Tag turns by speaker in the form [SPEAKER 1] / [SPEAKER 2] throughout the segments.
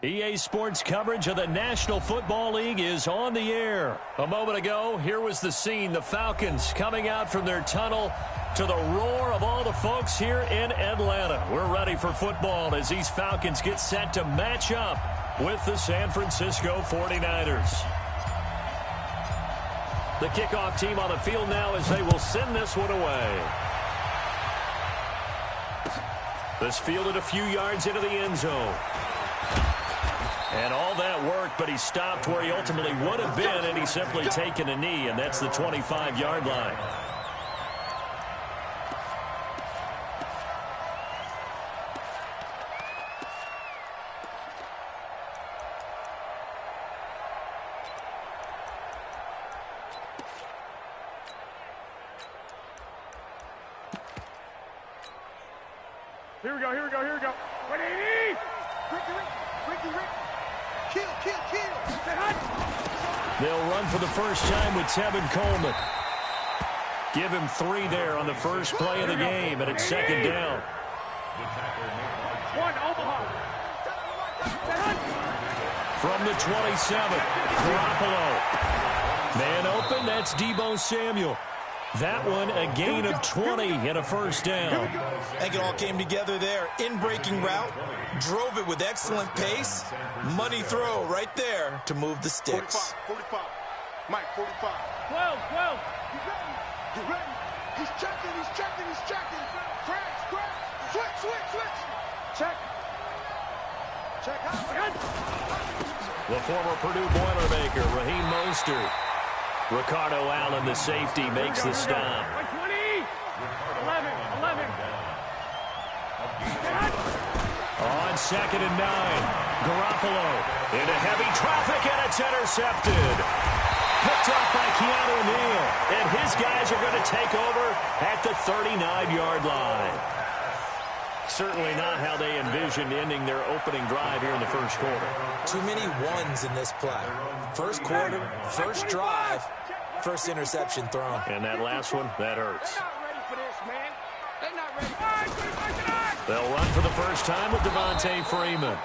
[SPEAKER 1] EA Sports coverage of the National Football League is on the air. A moment ago, here was the scene. The Falcons coming out from their tunnel to the roar of all the folks here in Atlanta. We're ready for football as these Falcons get set to match up with the San Francisco 49ers. The kickoff team on the field now as they will send this one away. This fielded a few yards into the end zone. And all that work, but he stopped where he ultimately would have been, and he's simply taken a knee, and that's the 25-yard line.
[SPEAKER 2] Here we go. Ricky. Kill.
[SPEAKER 1] They'll run for the first time with Tevin Coleman. Give him 3 there on the first play of the game, and it's second down.
[SPEAKER 2] One, Omaha.
[SPEAKER 1] From the 27, Garoppolo. Man open, that's Deebo Samuel. That one, a gain of 20 and a first down.
[SPEAKER 3] I think it all came together there. In-breaking route, drove it with excellent pace. Money throw right there to move the sticks.
[SPEAKER 2] 45. Mike, 45. 12. Get ready. He's checking. Crash. Switch. Check out.
[SPEAKER 1] The former Purdue Boilermaker, Raheem Mostert. Ricardo Allen, the safety, makes the stop.
[SPEAKER 2] 20. 11.
[SPEAKER 1] On 2nd and 9, Garoppolo into heavy traffic, and it's intercepted. Picked off by Keanu Neal, and his guys are going to take over at the 39-yard line. Certainly not how they envisioned ending their opening drive here in the first quarter.
[SPEAKER 3] Too many ones in this play. First quarter, first drive, first interception thrown.
[SPEAKER 1] And that last one, that hurts. They'll run for the first time with Devontae Freeman.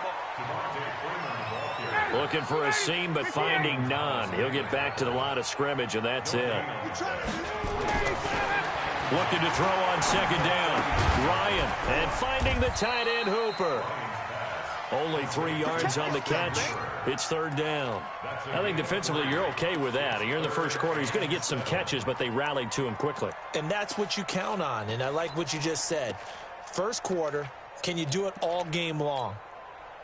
[SPEAKER 1] Looking for a seam, but finding none. He'll get back to the line of scrimmage, and that's it. Looking to throw on second down. Ryan, and finding the tight end Hooper. Only 3 yards on the catch. It's third down. I think defensively you're okay with that. You're in the first quarter. He's going to get some catches, but they rallied to him quickly.
[SPEAKER 3] And that's what you count on, and I like what you just said. First quarter, can you do it all game long?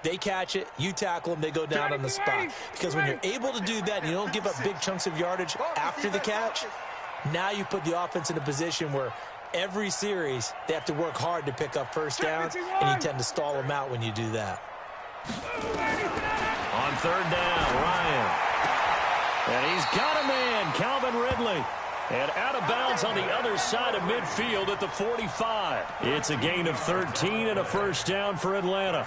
[SPEAKER 3] They catch it, you tackle them, they go down on the spot. Because when you're able to do that and you don't give up big chunks of yardage after the catch, now you put the offense in a position where every series they have to work hard to pick up first downs, and you tend to stall them out when you do that.
[SPEAKER 1] On third down, Ryan. And he's got a man, Calvin Ridley. And out of bounds on the other side of midfield at the 45. It's a gain of 13 and a first down for Atlanta.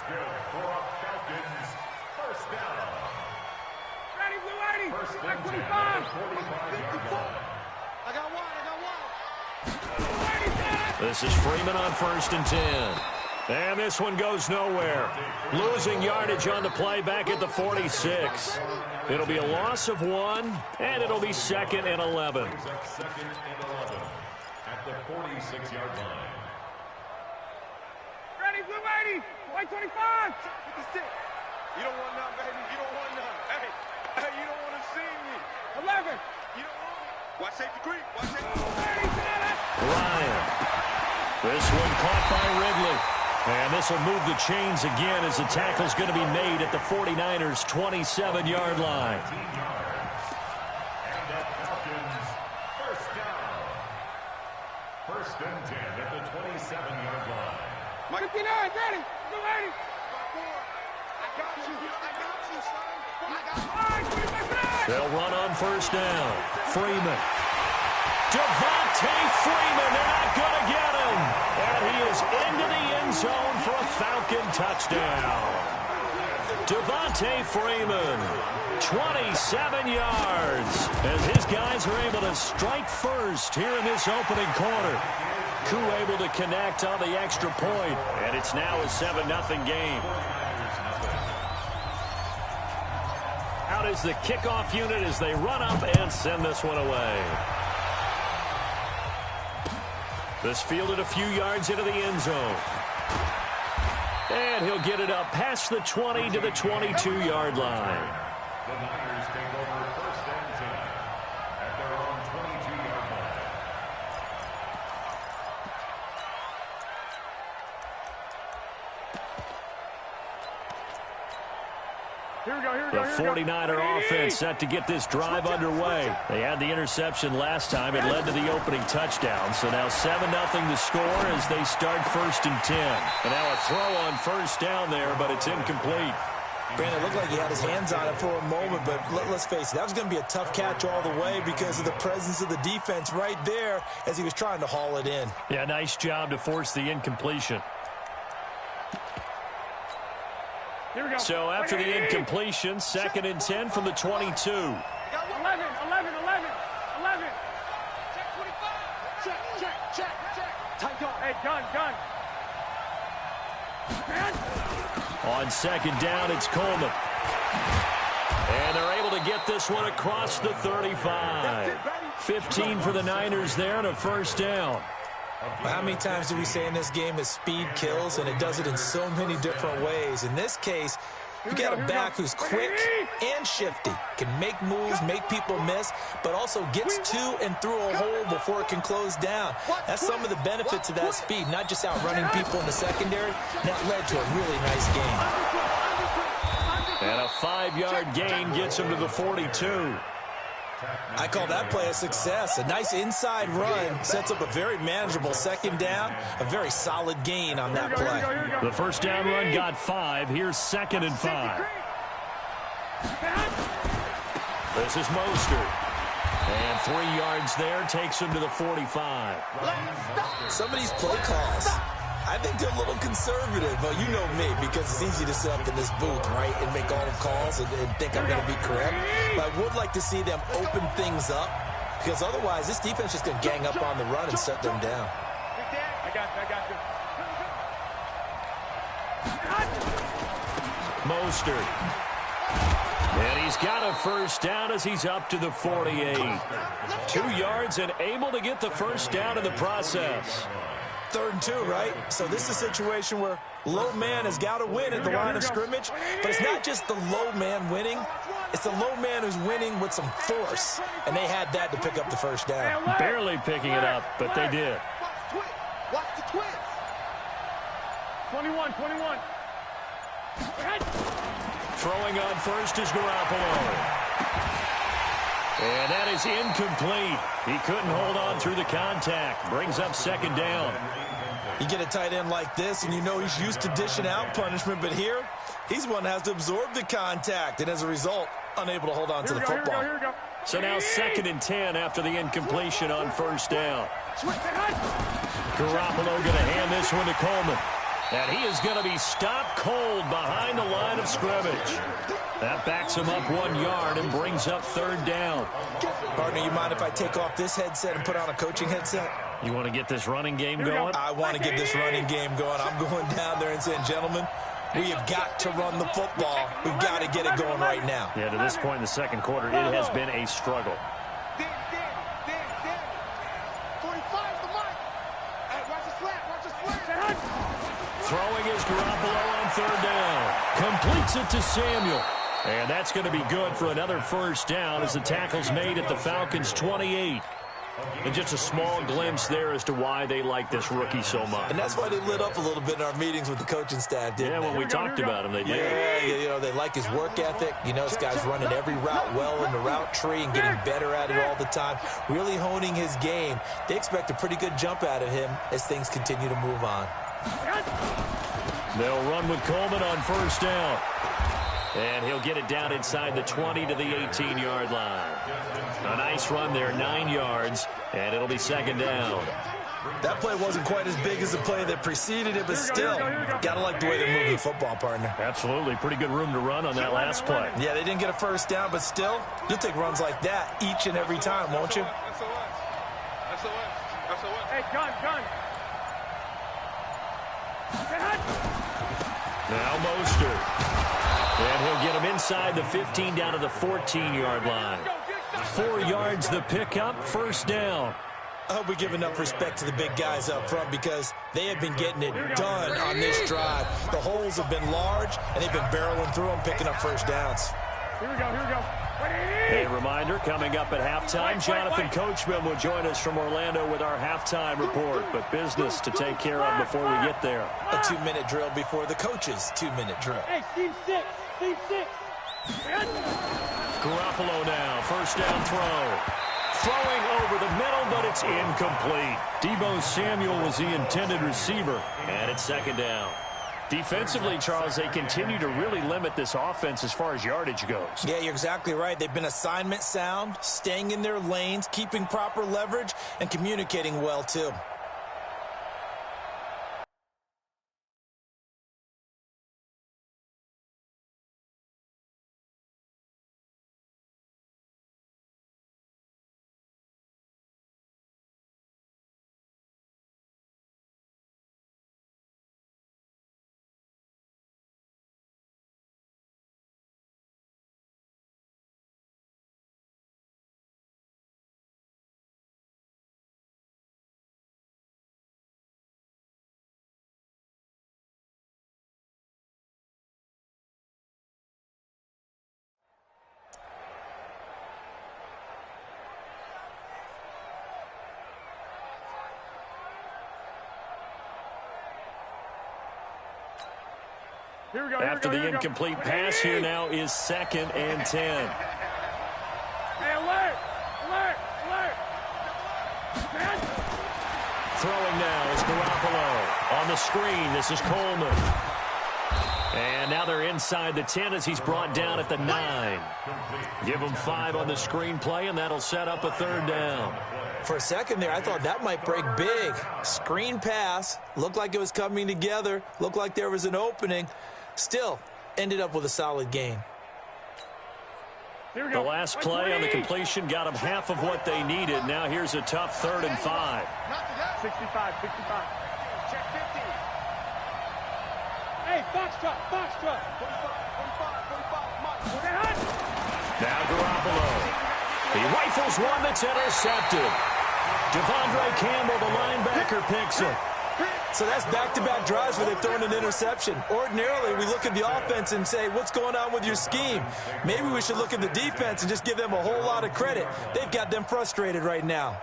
[SPEAKER 1] This is Freeman on 1st and 10. And this one goes nowhere. Losing yardage on the play back at the 46. It'll be a loss of 1, and it'll be 2nd and 11.
[SPEAKER 4] At the 46-yard line.
[SPEAKER 2] Ready, blue 80, white 25. You don't want none, baby. You don't want none. Hey, you don't want to see me. 11. You don't want me. Watch safety creep.
[SPEAKER 1] Ryan. This one caught by Ridley. And this will move the chains again as the tackle's going to be made at the 49ers' 27-yard line.
[SPEAKER 4] And the Falcons, first down. 1st and 10 at the 27-yard line.
[SPEAKER 2] 59, ready, blue 80. I got you, son.
[SPEAKER 1] They'll run on 1st down. Freeman. Devontae Freeman, they're not going to get him. And he is into the end zone for a Falcon touchdown. Devontae Freeman, 27 yards. As his guys are able to strike first here in this opening quarter. Koo able to connect on the extra point. And it's now a 7-0 game. out is the kickoff unit as they run up and send this one away. This fielded a few yards into the end zone. And he'll get it up past the 20 to the 22-yard line.
[SPEAKER 4] The Niners take over 1st and 10 at their own 22-yard line.
[SPEAKER 1] The 49er offense set to get this drive underway. They had the interception last time. It led to the opening touchdown. So now 7-0 to score as they start 1st and 10. And now a throw on 1st down there, but it's incomplete.
[SPEAKER 3] Brandon, it looked like he had his hands on it for a moment, but let's face it, that was going to be a tough catch all the way because of the presence of the defense right there as he was trying to haul it in.
[SPEAKER 1] Yeah, nice job to force the incompletion.
[SPEAKER 2] Here we go.
[SPEAKER 1] So after the incompletion, 2nd and 10 from the 22.
[SPEAKER 2] 11. Check 25. Check. Tight gun. Hey, gun.
[SPEAKER 1] On 2nd down, it's Coleman. And they're able to get this one across the 35. 15 for the Niners there and a 1st down.
[SPEAKER 3] How many times do we say in this game that speed kills, and it does it in so many different ways? In this case, you got a back who's quick and shifty, can make moves, make people miss, but also gets to and through a hole before it can close down. That's some of the benefits of that speed, not just outrunning people in the secondary. That led to a really nice game.
[SPEAKER 1] And a 5-yard gain gets him to the 42.
[SPEAKER 3] I call that play a success. A nice inside run sets up a very manageable 2nd down, a very solid gain on that play.
[SPEAKER 1] The 1st down run got 5. Here's 2nd and 5. This is Mostert. And 3 yards there takes him to the 45.
[SPEAKER 3] Some of these play calls, I think they're a little conservative, but you know me, because it's easy to sit up in this booth, right, and make all the calls and think I'm going to be correct. But I would like to see them open things up, because otherwise this defense is just going to gang up on the run and shut them down.
[SPEAKER 2] I got you.
[SPEAKER 1] Mostert. And he's got a 1st down as he's up to the 48. 2 yards and able to get the 1st down in the process.
[SPEAKER 3] 3rd and 2, right? So this is a situation where low man has got to win at the line of scrimmage, but it's not just the low man winning. It's the low man who's winning with some force, and they had that to pick up the 1st down.
[SPEAKER 1] Barely picking it up, but they did.
[SPEAKER 2] Watch the twins. 21.
[SPEAKER 1] Throwing on 1st is Garoppolo. And that is incomplete. He couldn't hold on through the contact. Brings up 2nd down.
[SPEAKER 3] You get a tight end like this, and you know he's used to dishing out punishment, but here, he's one that has to absorb the contact, and as a result, unable to hold on to the football.
[SPEAKER 2] Here we go.
[SPEAKER 1] So now 2nd and 10 after the incompletion on 1st down. Garoppolo going to hand this one to Coleman. And he is going to be stopped cold behind the line of scrimmage. That backs him up 1 yard and brings up 3rd down.
[SPEAKER 3] Partner, you mind if I take off this headset and put on a coaching headset?
[SPEAKER 1] You want to get this running game going?
[SPEAKER 3] I want to get this running game going. I'm going down there and saying, gentlemen, we have got to run the football. We've got to get it going right now.
[SPEAKER 1] Yeah, to this point in the 2nd quarter, it has been a struggle.
[SPEAKER 2] 45 the mark. Hey, watch the slant.
[SPEAKER 1] Throwing is Garoppolo on 3rd down. Completes it to Samuel. And that's going to be good for another 1st down as the tackle's made at the Falcons' 28. And just a small glimpse there as to why they like this rookie so much.
[SPEAKER 3] And that's why they lit up a little bit in our meetings with the coaching staff, didn't they?
[SPEAKER 1] Yeah, when we talked about him, they did.
[SPEAKER 3] Yeah, you know, they like his work ethic. You know, this guy's running every route well in the route tree and getting better at it all the time, really honing his game. They expect a pretty good jump out of him as things continue to move on.
[SPEAKER 1] They'll run with Coleman on 1st down. And he'll get it down inside the 20 to the 18-yard line. A nice run there, 9 yards, and it'll be 2nd down.
[SPEAKER 3] That play wasn't quite as big as the play that preceded it, but still, got to like the way they're moving the football, partner.
[SPEAKER 1] Absolutely. Pretty good room to run on that last play.
[SPEAKER 3] Yeah, they didn't get a 1st down, but still, you'll take runs like that each and every time, won't you?
[SPEAKER 2] That's the one. Hey, gun.
[SPEAKER 1] Now Mostert. And he'll get him inside the 15 down to the 14-yard line. 4 yards the pickup, first down.
[SPEAKER 3] I hope we give enough respect to the big guys up front because they have been getting it done on this drive. The holes have been large, and they've been barreling through them, picking up first downs.
[SPEAKER 2] Here we go.
[SPEAKER 1] A reminder, coming up at halftime, Jonathan Coachman will join us from Orlando with our halftime report, but business to take care of before we get there.
[SPEAKER 3] A 2-minute drill before the coach's 2-minute drill.
[SPEAKER 2] Hey, Steve 6.
[SPEAKER 1] Garoppolo now, first down throw. Throwing over the middle, but it's incomplete. Deebo Samuel was the intended receiver, and it's second down. Defensively, Charles, they continue to really limit this offense as far as yardage goes.
[SPEAKER 3] Yeah, you're exactly right. They've been assignment sound, staying in their lanes, keeping proper leverage, and communicating well, too.
[SPEAKER 1] After the incomplete pass, here now is 2nd and 10.
[SPEAKER 2] Hey, alert!
[SPEAKER 1] Throwing now is Garoppolo. On the screen, this is Coleman. And now they're inside the 10 as he's brought down at the 9. Give him 5 on the screen play, and that'll set up a third down.
[SPEAKER 3] For a second there, I thought that might break big. Screen pass. Looked like it was coming together. Looked like there was an opening. Still, ended up with a solid game.
[SPEAKER 1] The last play on the completion got them half of what they needed. Now here's a tough 3rd and 5.
[SPEAKER 2] 65. Check 50. Hey, Foxtrot. 45.
[SPEAKER 1] Now Garoppolo. He rifles one that's intercepted. Devondre Campbell, the linebacker, picks it.
[SPEAKER 3] So that's back-to-back drives where they've thrown an interception. Ordinarily, we look at the offense and say, what's going on with your scheme? Maybe we should look at the defense and just give them a whole lot of credit. They've got them frustrated right now.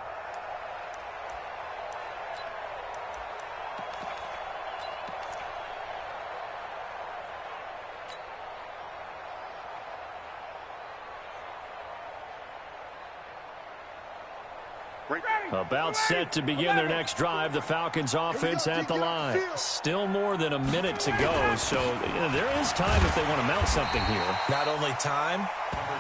[SPEAKER 1] About set to begin their next drive, the Falcons offense at the line. Still more than a minute to go, so there is time if they want to mount something here.
[SPEAKER 3] Not only time,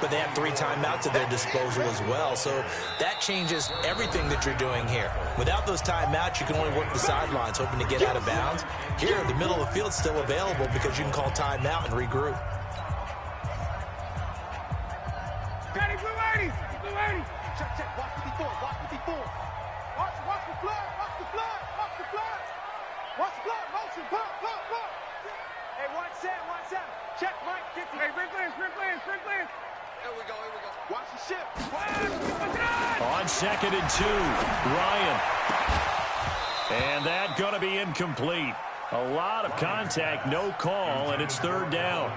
[SPEAKER 3] but they have 3 timeouts at their disposal as well, so that changes everything that you're doing here. Without those timeouts, you can only work the sidelines, hoping to get out of bounds. Here, the middle of the field's still available because you can call timeout and regroup.
[SPEAKER 2] Got it, Blue 80. Check. Watch 54. Watch the flood. Motion. Block. Hey, 1-7. Check, Mike. 50. Hey, sprint plans. Here we go. Watch the shift.
[SPEAKER 1] On 2nd and 2, Ryan. And that going to be incomplete. A lot of contact, no call, and it's 3rd down.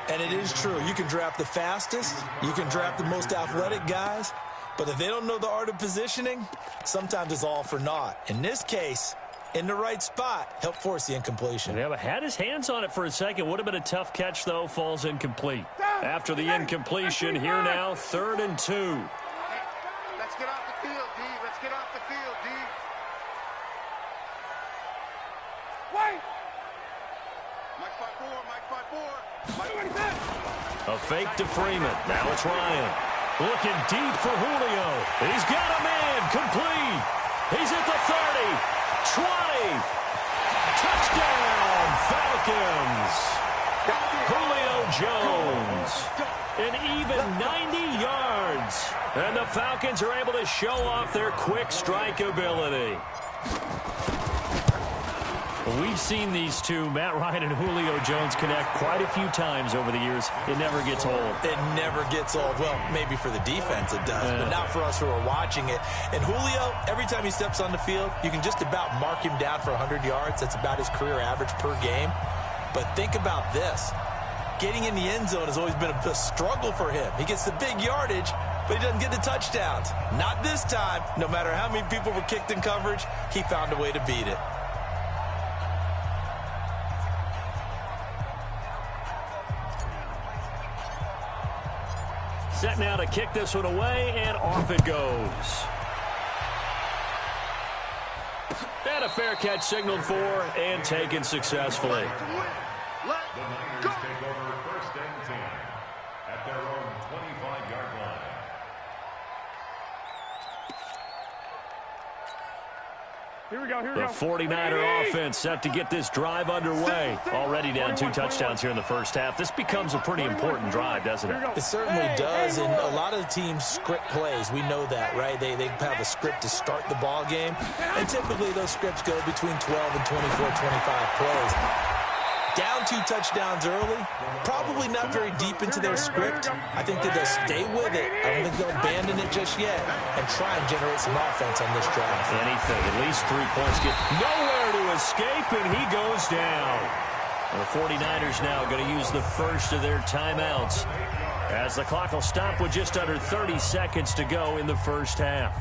[SPEAKER 3] And it is true. You can draft the fastest. You can draft the most athletic guys. But if they don't know the art of positioning, sometimes it's all for naught. In this case, in the right spot, help force the incompletion.
[SPEAKER 1] Yeah, but had his hands on it for a second. Would have been a tough catch, though. Falls incomplete. After the incompletion, here now, 3rd and 2.
[SPEAKER 2] Let's get off the field, D. Wait! Mike 5-4.
[SPEAKER 1] A fake to Freeman. Now it's Ryan. Looking deep for Julio. He's got a man. Complete. He's at the 30. 20. Touchdown, Falcons. Julio Jones. An even 90 yards. And the Falcons are able to show off their quick strike ability. We've seen these two, Matt Ryan and Julio Jones, connect quite a few times over the years. It never gets old.
[SPEAKER 3] It never gets old. Well, maybe for the defense it does, but not for us who are watching it. And Julio, every time he steps on the field, you can just about mark him down for 100 yards. That's about his career average per game. But think about this. Getting in the end zone has always been a struggle for him. He gets the big yardage, but he doesn't get the touchdowns. Not this time. No matter how many people were kicked in coverage, he found a way to beat it.
[SPEAKER 1] Set now to kick this one away, and off it goes. And a fair catch signaled for and taken successfully.
[SPEAKER 4] The Niners take over 1st and 10 at their own 25-yard line.
[SPEAKER 2] Here we go, here we
[SPEAKER 1] The
[SPEAKER 2] go.
[SPEAKER 1] 49er offense set to get this drive underway. Already down 2 touchdowns here in the first half. This becomes a pretty important drive, doesn't it?
[SPEAKER 3] It certainly does, and a lot of teams script plays. We know that, right? They have a script to start the ball game, and typically those scripts go between 12 and 24, 25 plays. Down 2 touchdowns early, probably not very deep into their script. I think that they'll stay with it. I don't think they'll abandon it just yet and try and generate some offense on this drive.
[SPEAKER 1] Anything, at least 3 points. Get nowhere to escape, and he goes down. And the 49ers now going to use the first of their timeouts as the clock will stop with just under 30 seconds to go in the first half.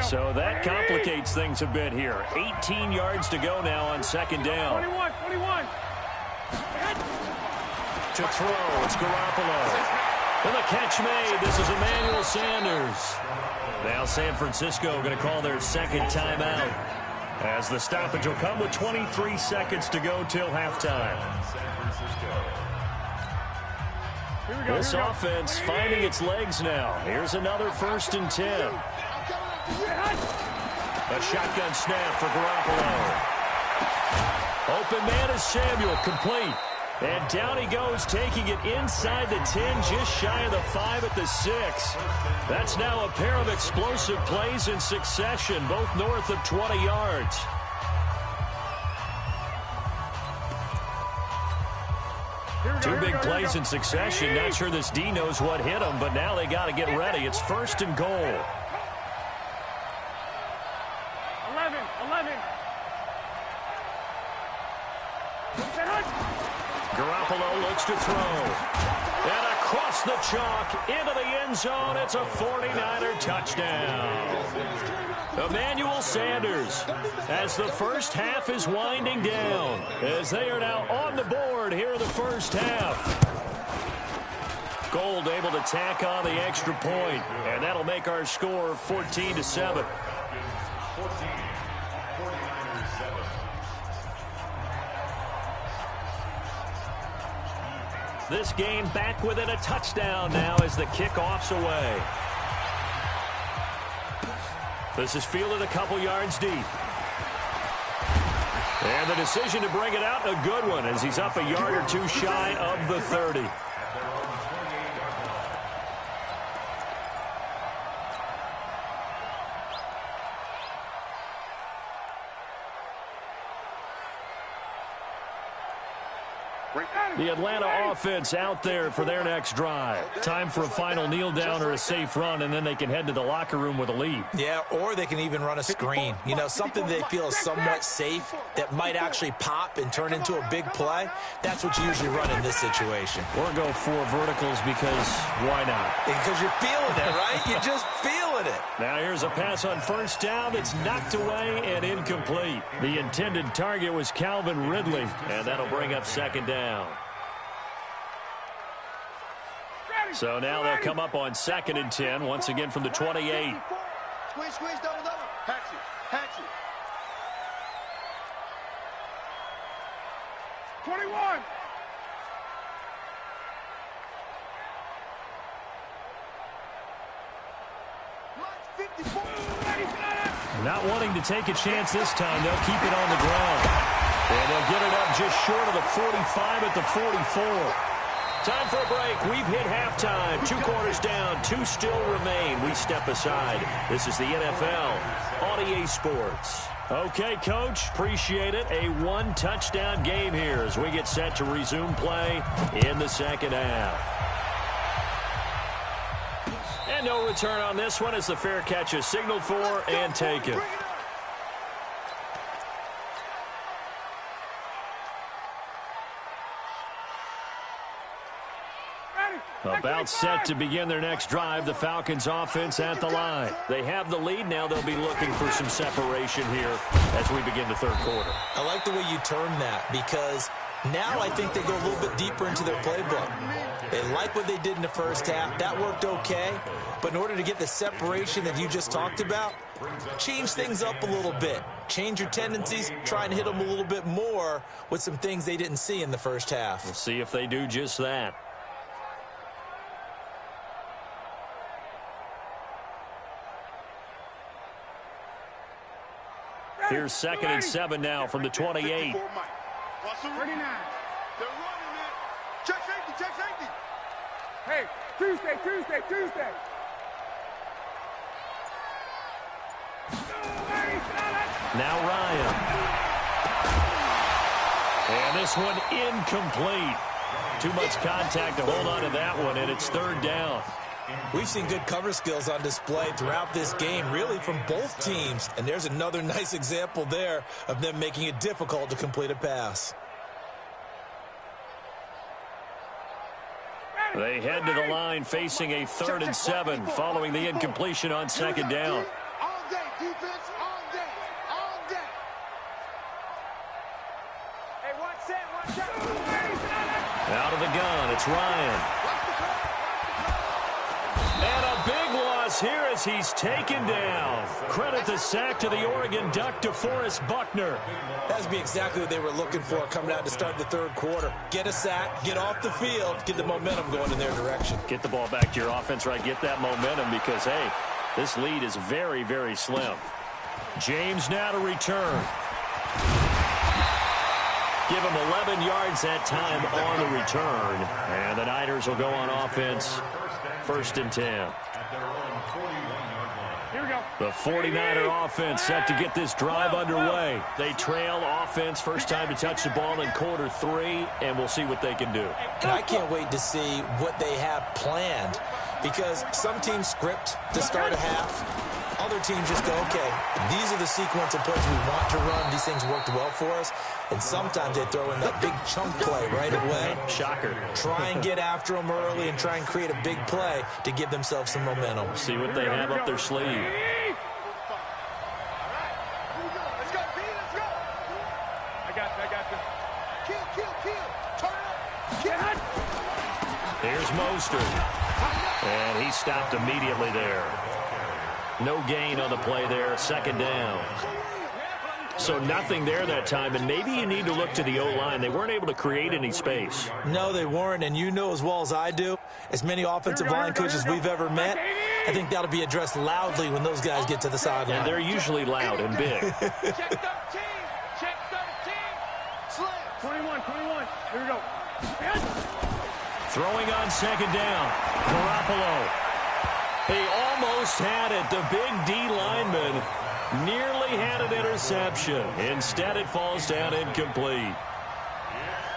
[SPEAKER 1] So that complicates things a bit here. 18 yards to go now on 2nd down.
[SPEAKER 2] 21.
[SPEAKER 1] To throw, it's Garoppolo. And the catch made. This is Emmanuel Sanders. Now San Francisco going to call their 2nd timeout as the stoppage will come with 23 seconds to go till halftime. This offense finding its legs now. Here's another 1st and 10. A shotgun snap for Garoppolo. Open man is Samuel, complete. And down he goes, taking it inside the 10, just shy of the 5 at the 6. That's now a pair of explosive plays in succession, both north of 20 yards. Two big plays in succession. Not sure this D knows what hit him, but now they got to get ready. It's 1st and goal.
[SPEAKER 2] 11.
[SPEAKER 1] Garoppolo looks to throw. And across the chalk into the end zone. It's a 49er touchdown. Emmanuel Sanders as the first half is winding down as they are now on the board here in the first half. Gold able to tack on the extra point, and that'll make our score 14-7. This game back within a touchdown now as the kickoff's away. This is fielded a couple yards deep. And the decision to bring it out, a good one, as he's up a yard or 2 shy of the 30. The Atlanta offense out there for their next drive. Time for a final kneel down or a safe run, and then they can head to the locker room with a lead.
[SPEAKER 3] Yeah, or they can even run a screen. You know, something they feel is somewhat safe that might actually pop and turn into a big play. That's what you usually run in this situation.
[SPEAKER 1] Or go 4 verticals because why not?
[SPEAKER 3] Because you're feeling it, right? You're just feeling it.
[SPEAKER 1] Now here's a pass on 1st down. It's knocked away and incomplete. The intended target was Calvin Ridley, and that'll bring up 2nd down. So now they'll come up on 2nd and 10, once again from the 28.
[SPEAKER 2] Squeeze, double. Hatch it. 21.
[SPEAKER 1] Not wanting to take a chance this time, they'll keep it on the ground. And they'll get it up just short of the 45 at the 44. Time for a break. We've hit halftime. 2 quarters down. 2 still remain. We step aside. This is the NFL on EA Sports. Okay, Coach. Appreciate it. A 1-touchdown game here as we get set to resume play in the second half. And no return on this one as the fair catch is signaled for and taken. About set to begin their next drive, the Falcons offense at the line. They have the lead. Now they'll be looking for some separation here as we begin the third quarter.
[SPEAKER 3] I like the way you term that because now I think they go a little bit deeper into their playbook. They like what they did in the first half. That worked okay. But in order to get the separation that you just talked about, change things up a little bit. Change your tendencies. Try and hit them a little bit more with some things they didn't see in the first half.
[SPEAKER 1] We'll see if they do just that. Here's 2nd and 7 now from the 28.
[SPEAKER 2] 39. They're running it. Check safety, check safety. Hey, Tuesday.
[SPEAKER 1] Now Ryan. And this one incomplete. Too much contact to hold on to that one, and it's 3rd down.
[SPEAKER 3] We've seen good cover skills on display throughout this game, really from both teams. And there's another nice example there of them making it difficult to complete a pass.
[SPEAKER 1] They head to the line facing a 3rd and 7 following the incompletion on 2nd down.
[SPEAKER 2] All day, defense, all day. Hey, watch that.
[SPEAKER 1] Out of the gun, it's Ryan. And a big loss here as he's taken down. Credit the sack to the Oregon Duck, DeForest Buckner.
[SPEAKER 3] That'd be exactly what they were looking for coming out to start the third quarter. Get a sack, get off the field, get the momentum going in their direction.
[SPEAKER 1] Get the ball back to your offense, right? Get that momentum because, hey, this lead is very, very slim. James now to return. Give him 11 yards that time on the return. And the Niners will go on offense. 1st and 10.
[SPEAKER 2] Here we go.
[SPEAKER 1] The 49er offense set to get this drive underway. They trail offense first time to touch the ball in quarter 3, and we'll see what they can do.
[SPEAKER 3] And I can't wait to see what they have planned because some teams script to start a half. Other teams just go, okay, these are the sequence of plays we want to run. These things worked well for us. And sometimes they throw in that big chunk play right away.
[SPEAKER 1] Shocker.
[SPEAKER 3] Try and get after them early and try and create a big play to give themselves some momentum.
[SPEAKER 1] See what they have up their sleeve.
[SPEAKER 2] Let's go, B, let's go. I got you. Kill. Turn it up.
[SPEAKER 1] Here's Mostert. And he stopped immediately there. No gain on the play there. 2nd down. So nothing there that time, and maybe you need to look to the O-line. They weren't able to create any space.
[SPEAKER 3] No, they weren't, and you know as well as I do, as many offensive line coaches we've ever met, I think that'll be addressed loudly when those guys get to the sideline.
[SPEAKER 1] And they're usually loud and big.
[SPEAKER 2] Check 13. Slam. 21. Here we go.
[SPEAKER 1] Throwing on 2nd down. Garoppolo. He almost had it. The big D lineman nearly had an interception. Instead, it falls down incomplete.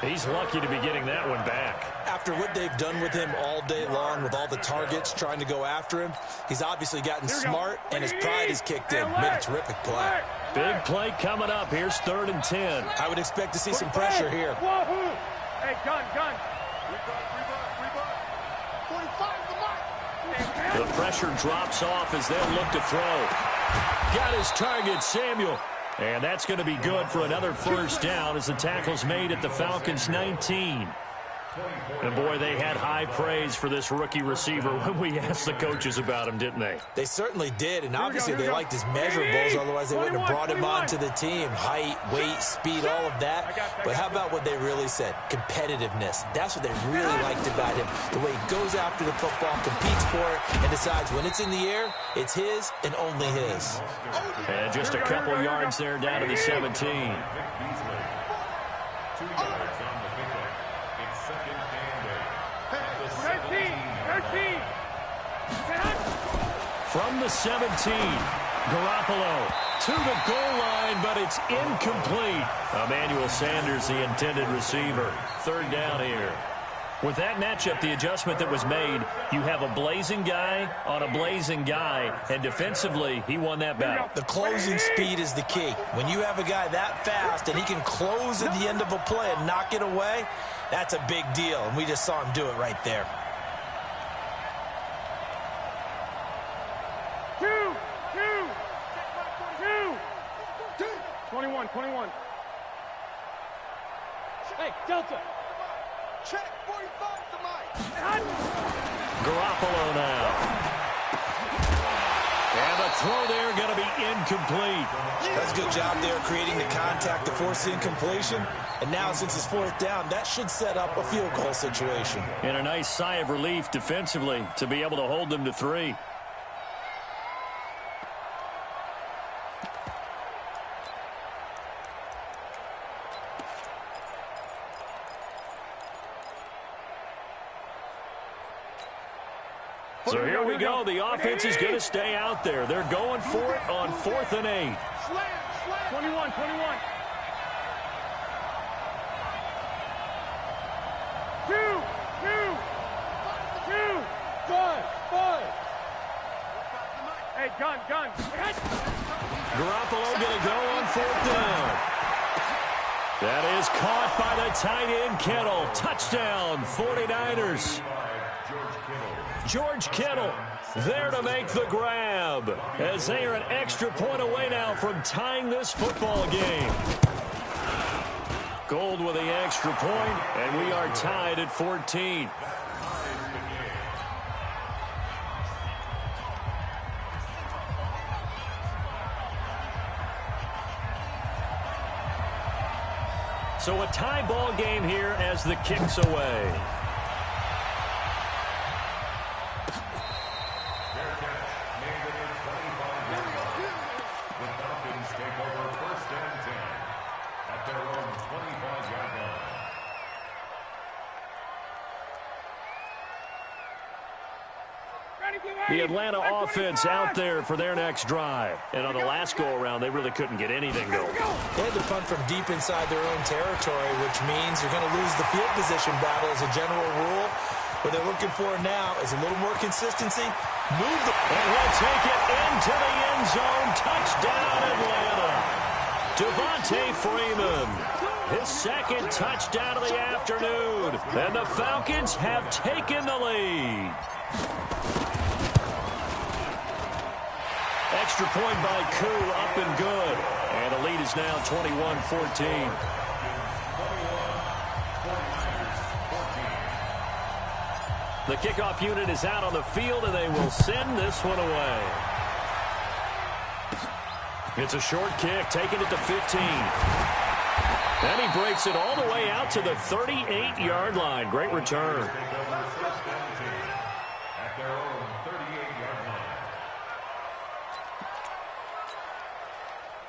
[SPEAKER 1] He's lucky to be getting that one back.
[SPEAKER 3] After what they've done with him all day long with all the targets trying to go after him, he's obviously gotten smart, and his pride is kicked in. Made a terrific play.
[SPEAKER 1] Big play coming up. Here's 3rd and 10.
[SPEAKER 3] I would expect to see some pressure here.
[SPEAKER 2] Hey, gun.
[SPEAKER 1] The pressure drops off as they'll look to throw. Got his target, Samuel. And that's going to be good for another 1st down as the tackle's made at the Falcons' 19. And, boy, they had high praise for this rookie receiver when we asked the coaches about him, didn't they?
[SPEAKER 3] They certainly did, and obviously they liked his measurables, otherwise they wouldn't have brought him onto the team. Height, weight, speed, all of that. But how about what they really said? Competitiveness. That's what they really liked about him. The way he goes after the football, competes for it, and decides when it's in the air, it's his and only his.
[SPEAKER 1] And just a couple yards there down to the 17. From the 17, Garoppolo to the goal line, but it's incomplete. Emmanuel Sanders, the intended receiver. Third down here. With that matchup, the adjustment that was made, you have a blazing guy on a blazing guy, and defensively, he won that battle.
[SPEAKER 3] The closing speed is the key. When you have a guy that fast and he can close at the end of a play and knock it away, that's a big deal, and we just saw him do it right there.
[SPEAKER 2] 21. Hey, Delta. Check 45 to Mike.
[SPEAKER 1] Garoppolo now. And the throw there going to be incomplete.
[SPEAKER 3] That's a good job there creating the contact to force the incompletion. And now since it's fourth down, that should set up a field goal situation.
[SPEAKER 1] And a nice sigh of relief defensively to be able to hold them to 3. So here we go. The offense is going to stay out there. They're going for it on 4th and 8.
[SPEAKER 2] 21. 2. 5. Hey, gun.
[SPEAKER 1] Garoppolo going to go on 4th down. That is caught by the tight end, Kittle. Touchdown, 49ers. George Kittle there to make the grab as they are an extra point away now from tying this football game. Gold with the extra point, and we are tied at 14. So a tie ball game here as the kick's away. The Atlanta offense out there for their next drive. And on the last go-around, they really couldn't get anything going.
[SPEAKER 3] They had to punt from deep inside their own territory, which means you're going to lose the field position battle as a general rule. What they're looking for now is a little more consistency. Move the...
[SPEAKER 1] And he'll take it into the end zone. Touchdown, Atlanta. Devontae Freeman. His second touchdown of the afternoon. And the Falcons have taken the lead. Extra point by Koo, up and good. And the lead is now 21-14. The kickoff unit is out on the field, and they will send this one away. It's a short kick, taking it to 15. And he breaks it all the way out to the 38-yard line. Great return.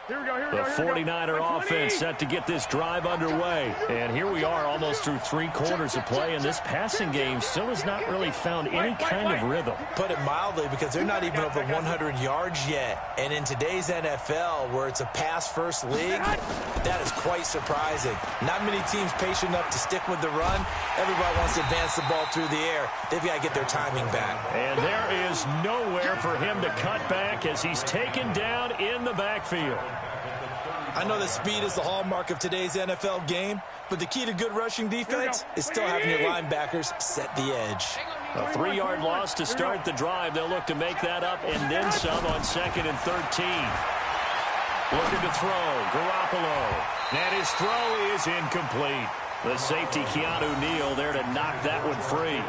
[SPEAKER 1] The 49er offense set to get this drive underway. And here we are almost through 3 quarters of play, and this passing game still has not really found any kind of rhythm.
[SPEAKER 3] Put it mildly, because they're not even over 100 yards yet. And in today's NFL, where it's a pass-first league, that is quite surprising. Not many teams patient enough to stick with the run. Everybody wants to advance the ball through the air. They've got to get their timing back.
[SPEAKER 1] And there is nowhere for him to cut back as he's taken down in the backfield.
[SPEAKER 3] I know that speed is the hallmark of today's NFL game, but the key to good rushing defense is still having your linebackers set the edge.
[SPEAKER 1] A 3-yard loss to start the drive. They'll look to make that up and then some on 2nd and 13. Looking to throw. Garoppolo. And his throw is incomplete. The safety, Keanu Neal, there to knock that one free.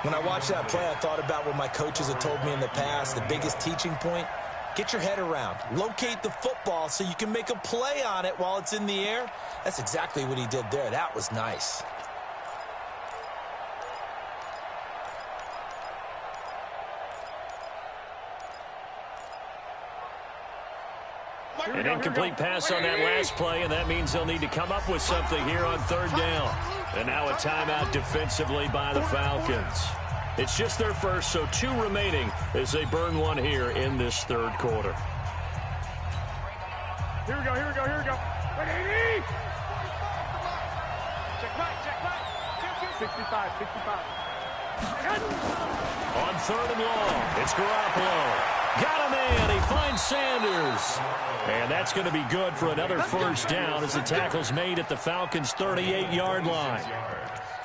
[SPEAKER 3] When I watched that play, I thought about what my coaches had told me in the past. The biggest teaching point: get your head around. Locate the football so you can make a play on it while it's in the air. That's exactly what he did there. That was nice.
[SPEAKER 1] An incomplete pass on that last play, and that means they'll need to come up with something here on 3rd down. And now a timeout defensively by the Falcons. It's just their first, so 2 remaining as they burn one here in this third quarter.
[SPEAKER 2] Here we go, here we go, here we go. Ready? Check right. 65.
[SPEAKER 1] On 3rd and long, it's Garoppolo. Got a man. He finds Sanders. And that's going to be good for another first down as the tackle's made at the Falcons' 38-yard line.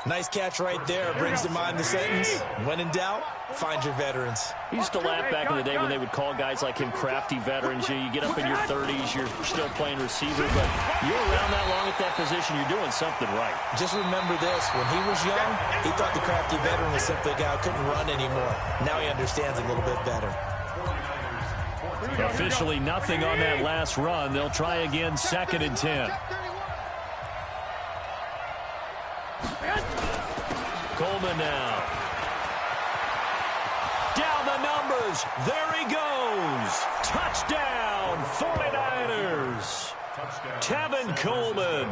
[SPEAKER 3] Nice catch right there. Brings to mind the sentence, when in doubt, find your veterans.
[SPEAKER 1] He used to laugh back in the day when they would call guys like him crafty veterans. You get up in your 30s, you're still playing receiver, but you're around that long at that position, you're doing something right.
[SPEAKER 3] Just remember this. When he was young, he thought the crafty veteran was simply a guy who couldn't run anymore. Now he understands a little bit better.
[SPEAKER 1] Officially nothing on that last run. They'll try again, 2nd and 10. Coleman now. Down the numbers. There he goes. Touchdown, 49ers. Tevin Coleman,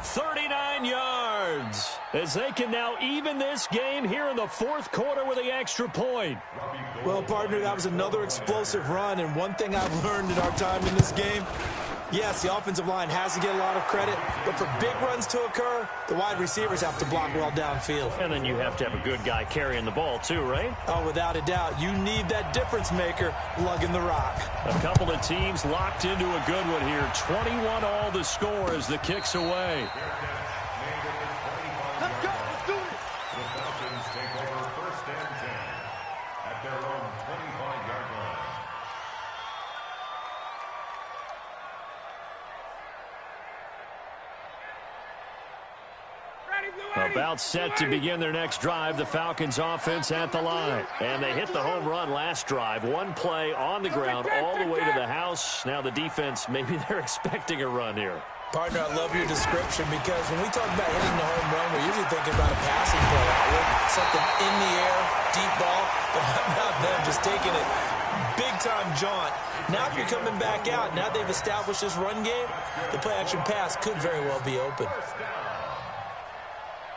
[SPEAKER 1] 39 yards. As they can now even this game here in the 4th quarter with the extra point.
[SPEAKER 3] Well, partner, that was another explosive run, and one thing I've learned in our time in this game, yes, the offensive line has to get a lot of credit, but for big runs to occur, the wide receivers have to block well downfield.
[SPEAKER 1] And then you have to have a good guy carrying the ball too, right?
[SPEAKER 3] Oh, without a doubt. You need that difference maker lugging the rock.
[SPEAKER 1] A couple of teams locked into a good one here. 21 all the score as the kick's away.
[SPEAKER 2] Let's go. Let's do it.
[SPEAKER 4] The Falcons take over 1st and 10 at their own 25-yard line.
[SPEAKER 1] About set to begin their next drive, the Falcons offense at the line. And they hit the home run last drive. One play on the ground all the way to the house. Now the defense, maybe they're expecting a run here.
[SPEAKER 3] Partner, I love your description because when we talk about hitting the home run, we're usually thinking about a passing play outlet, something in the air, deep ball, but not them just taking it big-time jaunt. Now if you're coming back out, now they've established this run game, the play-action pass could very well be open.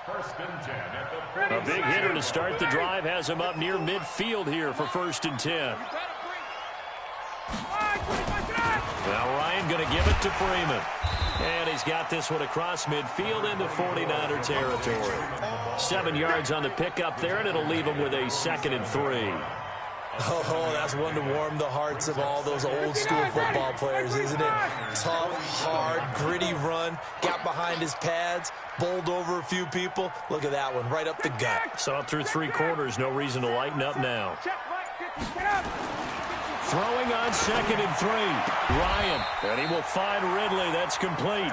[SPEAKER 4] 1st and 10 at the
[SPEAKER 1] A big hitter to start the drive has him up near midfield here for 1st and 10. Now Ryan going to give it to Freeman. And he's got this one across midfield into 49er territory. 7 yards on the pickup there, and it'll leave him with a 2nd and 3.
[SPEAKER 3] Oh, that's one to warm the hearts of all those old-school football players, isn't it? Tough, hard, gritty run, got behind his pads, bowled over a few people. Look at that one, right up the gut.
[SPEAKER 1] Saw it through 3 quarters, no reason to lighten up now. Throwing on 2nd and 3. Ryan, and he will find Ridley. That's complete.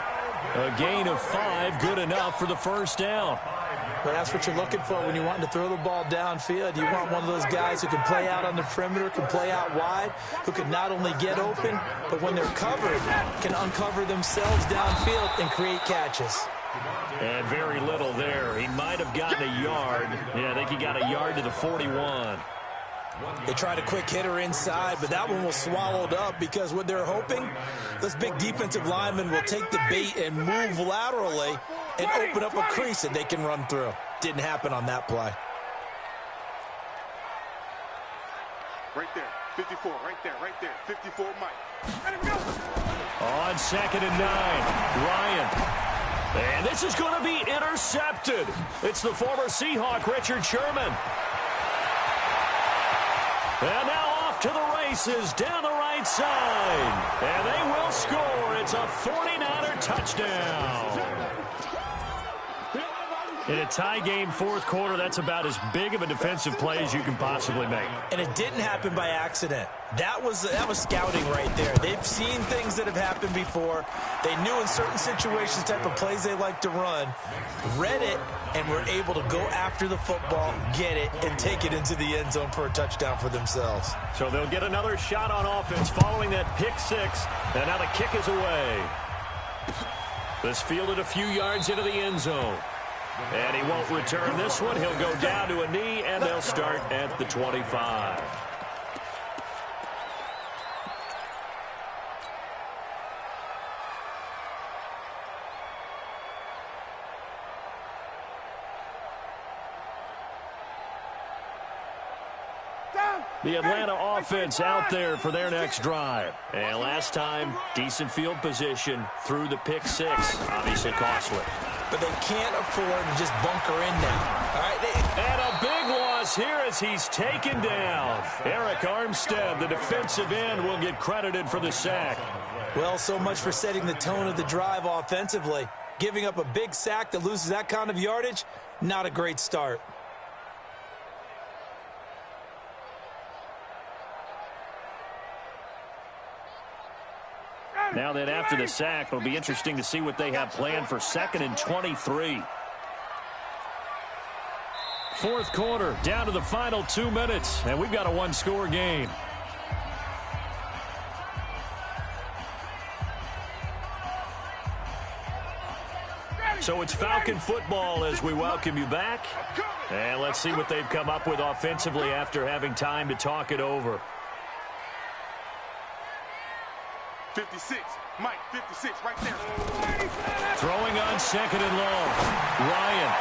[SPEAKER 1] A gain of 5, good enough for the first down.
[SPEAKER 3] But that's what you're looking for when you want to throw the ball downfield. You want one of those guys who can play out on the perimeter, can play out wide, who can not only get open, but when they're covered, can uncover themselves downfield and create catches.
[SPEAKER 1] And very little there. He might have gotten a yard. Yeah, I think he got a yard to the 41.
[SPEAKER 3] They tried a quick hitter inside, but that one was swallowed up because what they're hoping, this big defensive lineman will take the bait and move laterally and open up a crease that they can run through. Didn't happen on that play.
[SPEAKER 2] Right there, 54, right there, 54, Mike. Let him go.
[SPEAKER 1] On 2nd and 9, Ryan. And this is going to be intercepted. It's the former Seahawk, Richard Sherman. And now off to the races down the right side. And they will score. It's a 49er touchdown. In a tie game, 4th quarter, that's about as big of a defensive play as you can possibly make.
[SPEAKER 3] And it didn't happen by accident. That was scouting right there. They've seen things that have happened before. They knew in certain situations type of plays they like to run, read it, and were able to go after the football, get it, and take it into the end zone for a touchdown for themselves.
[SPEAKER 1] So they'll get another shot on offense following that pick 6, and now the kick is away. This fielded a few yards into the end zone. And he won't return this one. He'll go down to a knee, and they'll start at the 25. The Atlanta offense out there for their next drive. And last time, decent field position through the pick six. Obviously costly.
[SPEAKER 3] But they can't afford to just bunker in now. All right,
[SPEAKER 1] and a big loss here as he's taken down. Eric Armstead, the defensive end, will get credited for the sack.
[SPEAKER 3] Well, so much for setting the tone of the drive offensively. Giving up a big sack that loses that kind of yardage, not a great start.
[SPEAKER 1] Now then, after the sack, it'll be interesting to see what they have planned for 2nd and 23. Fourth quarter, down to the final 2 minutes, and we've got a one-score game. So it's Falcon football as we welcome you back. And let's see what they've come up with offensively after having time to talk it over.
[SPEAKER 2] 56, Mike, 56, right there.
[SPEAKER 1] Throwing on 2nd and long. Ryan.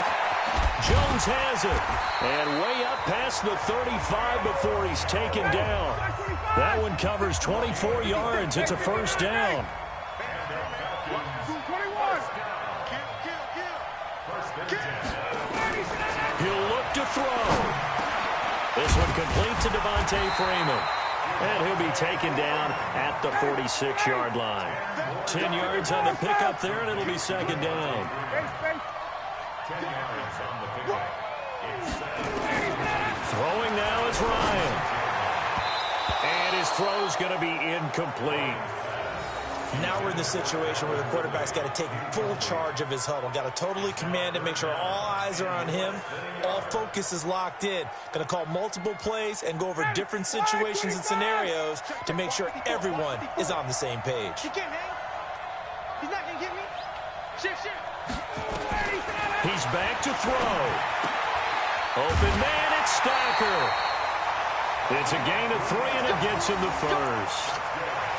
[SPEAKER 1] Jones has it. And way up past the 35 before he's taken down. That one covers 24 yards. It's a first down. He'll look to throw. This one complete to Devontae Freeman. And he'll be taken down at the 46-yard line. 10 yards on the pickup there, and it'll be 2nd down.
[SPEAKER 4] 10 yards on the pickup.
[SPEAKER 1] Throwing now is Ryan. And his throw's going to be incomplete.
[SPEAKER 3] Now we're in the situation where the quarterback's got to take full charge of his huddle. Got to totally command it, make sure all eyes are on him. All focus is locked in. Going to call multiple plays and go over different situations and scenarios to make sure everyone is on the same page.
[SPEAKER 2] He can't hang. He's not going to get me. Shift.
[SPEAKER 1] He's back to throw. Open man, it's Stacker. It's a gain of 3, and it gets him the first.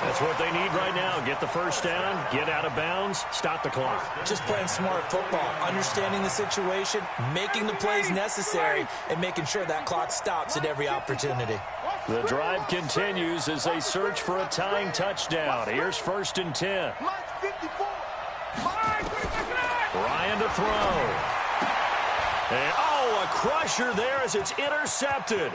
[SPEAKER 1] That's what they need right now. Get the first down, get out of bounds, stop the clock.
[SPEAKER 3] Just playing smart football, understanding the situation, making the plays necessary, and making sure that clock stops at every opportunity.
[SPEAKER 1] The drive continues as they search for a tying touchdown. Here's 1st and 10. Ryan to throw. And, a crusher there as it's intercepted.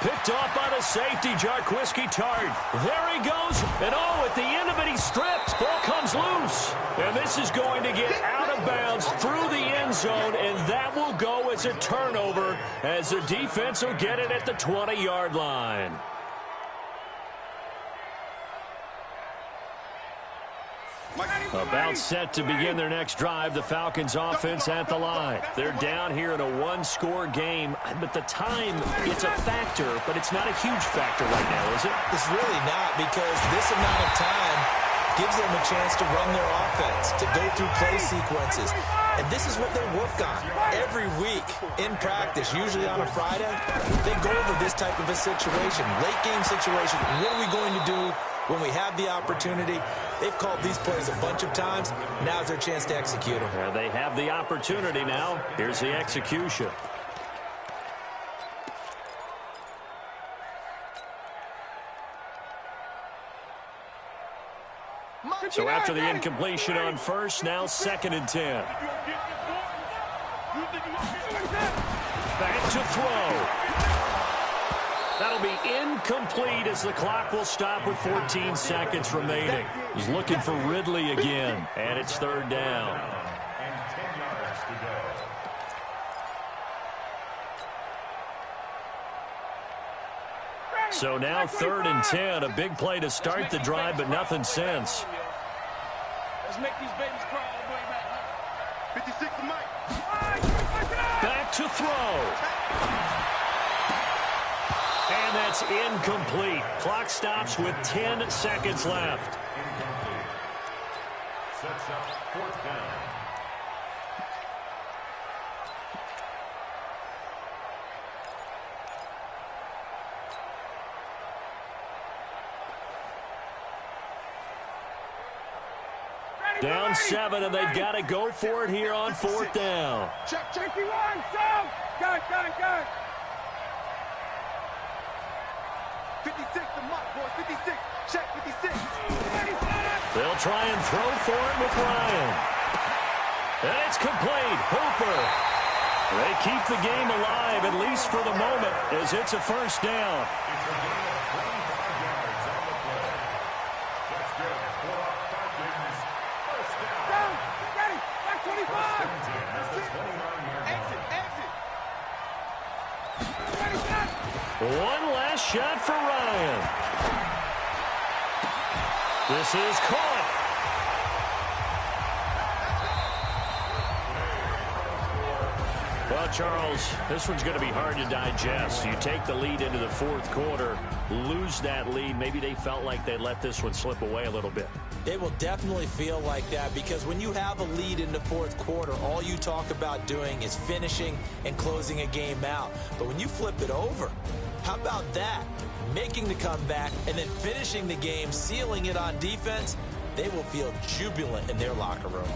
[SPEAKER 1] Picked off by the safety, Jarquiski Tart. There he goes. And, at the end of it, he stripped. Ball comes loose. And this is going to get out of bounds through the end zone, and that will go as a turnover as the defense will get it at the 20-yard line. About set to begin their next drive, the Falcons offense at the line. They're down here in a one-score game, but the time, it's a factor, but it's not a huge factor right now, is it?
[SPEAKER 3] It's really not, because this amount of time gives them a chance to run their offense, to go through play sequences. And this is what they work on every week in practice, usually on a Friday. They go over this type of a situation, late game situation. What are we going to do when we have the opportunity? They've called these plays a bunch of times. Now's their chance to execute them.
[SPEAKER 1] They have the opportunity now. Here's the execution. So after the incompletion on first, now 2nd and 10. Back to throw. That'll be incomplete as the clock will stop with 14 seconds remaining. He's looking for Ridley again, and it's 3rd down.
[SPEAKER 4] And 10 yards to go.
[SPEAKER 1] So now 3rd and 10, a big play to start the drive, but nothing since.
[SPEAKER 2] Let's make these babies cry all the way back. 56 to Mike.
[SPEAKER 1] Back to throw. And that's incomplete. Clock stops with 10 seconds left.
[SPEAKER 4] Incomplete. Sets up 4th down.
[SPEAKER 1] Down 7, and they've got to go for it here on 4th down.
[SPEAKER 2] Check you on, Sam. Got it. 56 to Mott, boys. 56. Check 56.
[SPEAKER 1] They'll try and throw for it with Ryan. And it's complete. Hooper. They keep the game alive, at least for the moment, as it's a first down. One last shot for Ryan. This is caught. Well, Charles, this one's going to be hard to digest. You take the lead into the fourth quarter, lose that lead. Maybe they felt like they let this one slip away a little bit.
[SPEAKER 3] They will definitely feel like that because when you have a lead in the fourth quarter, all you talk about doing is finishing and closing a game out. But when you flip it over, how about that? Making the comeback and then finishing the game, sealing it on defense, they will feel jubilant in their locker room.